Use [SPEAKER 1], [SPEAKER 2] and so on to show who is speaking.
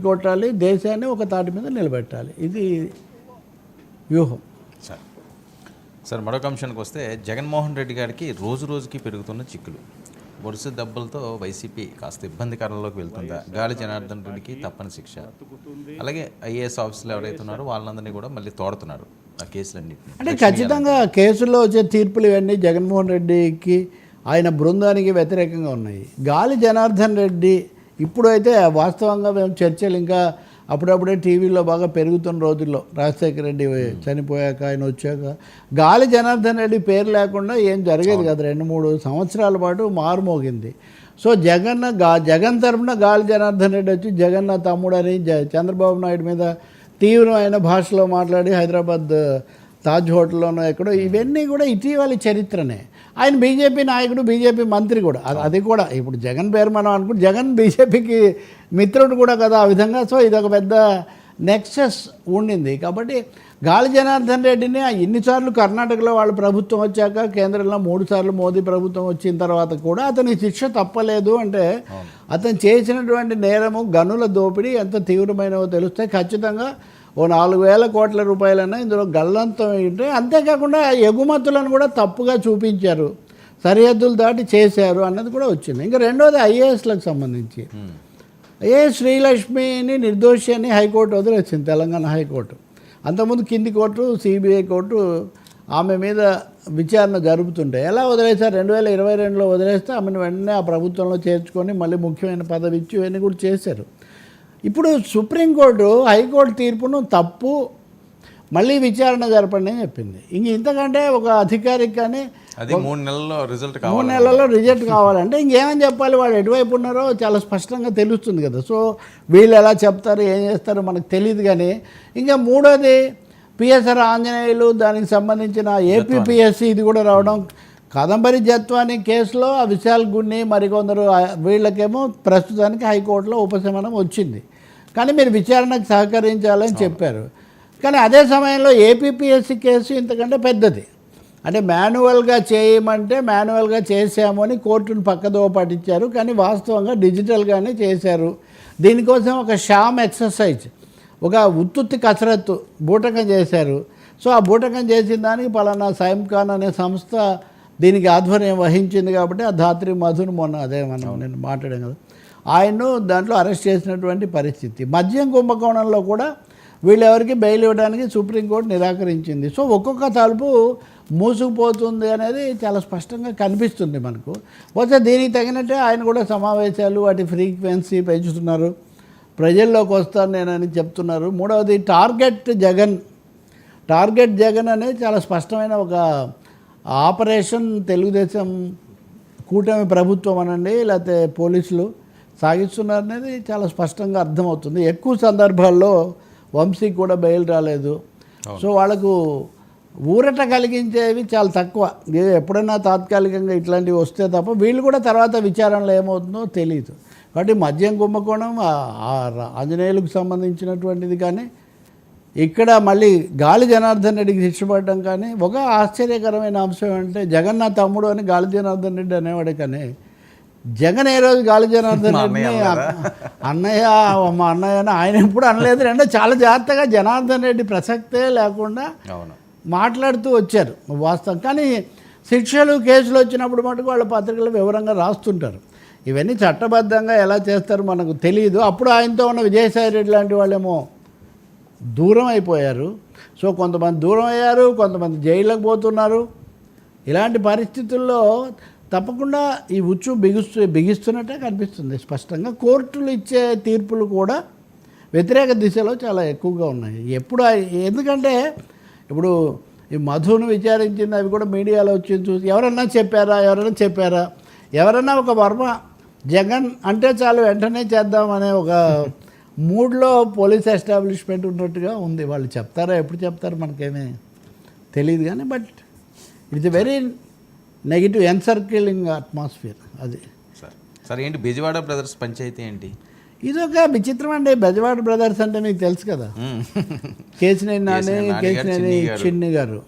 [SPEAKER 1] కొట్టాలి, దేశాన్ని ఒక తాటి మీద నిలబెట్టాలి. ఇది వ్యూహం.
[SPEAKER 2] సార్ మరొక అంశానికి వస్తే జగన్మోహన్ రెడ్డి గారికి రోజు రోజుకి పెరుగుతున్న చిక్కులు, వరుస దెబ్బలతో వైసీపీ కాస్త ఇబ్బందికరంలోకి వెళ్తుందా? గాలి జనార్దన్ రెడ్డికి తప్పని శిక్ష, అలాగే ఐఏఎస్ ఆఫీసులు ఎవరైతే ఉన్నారో వాళ్ళందరినీ కూడా మళ్ళీ తోడుతున్నారు ఆ కేసులన్నింటినీ.
[SPEAKER 1] అంటే ఖచ్చితంగా కేసుల్లో వచ్చే తీర్పులు ఇవన్నీ జగన్మోహన్ రెడ్డికి ఆయన బృందానికి వ్యతిరేకంగా ఉన్నాయి. గాలి జనార్దన్ రెడ్డి ఇప్పుడైతే వాస్తవంగా మేము చర్చలు ఇంకా అప్పుడప్పుడే టీవీలో బాగా పెరుగుతున్న రోజుల్లో, రాజశేఖర రెడ్డి చనిపోయాక ఆయన వచ్చాక గాలి జనార్దన్ రెడ్డి పేరు లేకుండా ఏం జరిగేది కదా. 2-3 సంవత్సరాల పాటు మారుమోగింది. సో జగన్ తరఫున గాలి జనార్దన్ రెడ్డి వచ్చి జగన్ నా తమ్ముడు అని చంద్రబాబు నాయుడు మీద తీవ్రమైన భాషలో మాట్లాడి హైదరాబాద్ తాజ్ హోటల్లోనో ఎక్కడో, ఇవన్నీ కూడా ఇటీవలి చరిత్రనే. ఆయన బీజేపీ నాయకుడు, బీజేపీ మంత్రి కూడా. అది కూడా ఇప్పుడు జగన్ పేరు మనం అనుకుంటే జగన్ బీజేపీకి మిత్రుడు కూడా కదా ఆ విధంగా. సో ఇదొక పెద్ద నెక్సెస్ ఉండింది. కాబట్టి గాలి జనార్దన్ రెడ్డిని ఎన్నిసార్లు కర్ణాటకలో వాళ్ళ ప్రభుత్వం వచ్చాక, కేంద్రంలో 3 సార్లు మోదీ ప్రభుత్వం వచ్చిన తర్వాత కూడా అతనికి శిక్ష తప్పలేదు. అంటే అతను చేసినటువంటి నేరము, గనుల దోపిడీ ఎంత తీవ్రమైనవో తెలిస్తే ఖచ్చితంగా ఓ 4,000 కోట్ల రూపాయలైనా ఇందులో గల్లంతం ఏంటి. అంతేకాకుండా ఎగుమతులను కూడా తప్పుగా చూపించారు, సరిహద్దులు దాటి చేశారు అన్నది కూడా వచ్చింది. ఇంకా రెండోది ఐఏఎస్లకు సంబంధించి ఐఏఎస్ శ్రీలక్ష్మిని నిర్దోషి అని హైకోర్టు వదిలేసింది, తెలంగాణ హైకోర్టు. అంతకుముందు కింది కోర్టు, సిబిఐ కోర్టు ఆమె మీద విచారణ జరుపుతుంటే ఎలా వదిలేశారు? 2022లో వదిలేస్తే ఆమెను వెంటనే ఆ ప్రభుత్వంలో చేర్చుకొని మళ్ళీ ముఖ్యమైన పదవి ఇచ్చి ఇవన్నీ కూడా చేశారు. ఇప్పుడు సుప్రీంకోర్టు హైకోర్టు తీర్పును తప్పు, మళ్ళీ విచారణ జరపండి అని చెప్పింది. ఇంతకంటే ఒక అధికారికి కానీ
[SPEAKER 2] 3
[SPEAKER 1] నెలల్లో రిజల్ట్ కావాలంటే ఇంకేమని చెప్పాలి? వాళ్ళు ఎటువైపు ఉన్నారో చాలా స్పష్టంగా తెలుస్తుంది కదా. సో వీళ్ళు ఎలా చెప్తారు, ఏం చేస్తారో మనకు తెలియదు. కానీ ఇంకా మూడోది పిఎస్ఆర్ ఆంజనేయులు, దానికి సంబంధించిన ఏపీపీఎస్సీ ఇది కూడా రావడం. కాదంబరి జత్వాని కేసులో ఆ విశాల్ గున్ని మరికొందరు వీళ్ళకేమో ప్రస్తుతానికి హైకోర్టులో ఉపశమనం వచ్చింది, కానీ మీరు విచారణకు సహకరించాలని చెప్పారు. కానీ అదే సమయంలో ఏపీపీఎస్సీ కేసు ఇంతకంటే పెద్దది. అంటే మాన్యువల్గా చేయమంటే మాన్యువల్గా చేసాము అని కోర్టును పక్కదో పట్టించారు, కానీ వాస్తవంగా డిజిటల్గానే చేశారు. దీనికోసం ఒక షామ్ ఎక్సర్సైజ్, ఒక ఉత్తుత్తి కసరత్తు బూటకం చేశారు. సో ఆ బూటకం చేసిన దానికి పలానా సైమ్ఖాన్ అనే సంస్థ దీనికి ఆధ్వర్యం వహించింది. కాబట్టి ఆ ధాత్రి మధును మొన్న నేను మాట్లాడాను కదా, ఆయన్ను దాంట్లో అరెస్ట్ చేసినటువంటి పరిస్థితి. మద్యం కుంభకోణంలో కూడా వీళ్ళెవరికి బెయిల్ ఇవ్వడానికి సుప్రీంకోర్టు నిరాకరించింది. సో ఒక్కొక్క తలుపు మూసుకుపోతుంది అనేది చాలా స్పష్టంగా కనిపిస్తుంది మనకు. పోతే దీనికి తగినట్టే ఆయన కూడా సమావేశాలు వాటి ఫ్రీక్వెన్సీ పెంచుతున్నారు, ప్రజల్లోకి వస్తాను నేనని చెప్తున్నారు. మూడవది టార్గెట్ జగన్ అనేది చాలా స్పష్టమైన ఒక ఆపరేషన్ తెలుగుదేశం కూటమి ప్రభుత్వం అనండి, లేకపోతే పోలీసులు సాగిస్తున్నారు అనేది చాలా స్పష్టంగా అర్థమవుతుంది. ఎక్కువ సందర్భాల్లో వంశీకి కూడా బెయిల్ రాలేదు. సో వాళ్ళకు ఊరట కలిగించేవి చాలా తక్కువ. ఎప్పుడైనా తాత్కాలికంగా ఇట్లాంటివి వస్తే తప్ప వీళ్ళు కూడా తర్వాత విచారణలో ఏమవుతుందో తెలియదు. కాబట్టి మద్యం కుంభకోణం, ఆంజనేయులకు సంబంధించినటువంటిది కానీ, ఇక్కడ మళ్ళీ గాలి జనార్దన్ రెడ్డికి శిక్ష పడడం కానీ, ఒక ఆశ్చర్యకరమైన అంశం అంటే జగన్ నా తమ్ముడు అని గాలి జనార్దన్ రెడ్డి అనేవాడే, కానీ జగన్ ఏ రోజు గాలి జనార్దన్ రెడ్డిని అన్నయ్య మా అన్నయ్య అని ఆయన ఎప్పుడు అనలేదు. అంటే చాలా జాగ్రత్తగా జనార్దన్ రెడ్డి ప్రసక్తే లేకుండా మాట్లాడుతూ వచ్చారు వాస్తవం. కానీ శిక్షలు కేసులు వచ్చినప్పుడు మటుకు వాళ్ళ పత్రికలు వివరంగా రాస్తుంటారు. ఇవన్నీ చట్టబద్ధంగా ఎలా చేస్తారో మనకు తెలియదు. అప్పుడు ఆయనతో ఉన్న విజయసాయి రెడ్డి లాంటి వాళ్ళేమో దూరం అయిపోయారు. సో కొంతమంది దూరం అయ్యారు, కొంతమంది జైళ్ళకు పోతున్నారు. ఇలాంటి పరిస్థితుల్లో తప్పకుండా ఈ ఉచ్చు బిగిస్తున్నట్టే కనిపిస్తుంది స్పష్టంగా. కోర్టులు ఇచ్చే తీర్పులు కూడా వ్యతిరేక దిశలో చాలా ఎక్కువగా ఉన్నాయి. ఎందుకంటే ఇప్పుడు ఈ మధును విచారించింది, అవి కూడా మీడియాలో వచ్చింది చూసి ఎవరన్నా చెప్పారా? ఎవరన్నా ఒక వర్మ జగన్ అంటే చాలు వెంటనే చేద్దామనే ఒక మూడ్లో పోలీస్ ఎస్టాబ్లిష్మెంట్ ఉన్నట్టుగా ఉంది. వాళ్ళు చెప్తారా, ఎప్పుడు చెప్తారో మనకేమీ తెలియదు. కానీ but it's a very negative encircling atmosphere అది.
[SPEAKER 2] సార్ ఏంటి బెజవాడ బ్రదర్స్ పంచాయతీ ఏంటి?
[SPEAKER 1] ఇదొక విచిత్రం అండి. బెజవాడ బ్రదర్స్ అంటే మీకు తెలుసు కదా, కేసినేని నాని, కేసినేని చిన్ని గారు.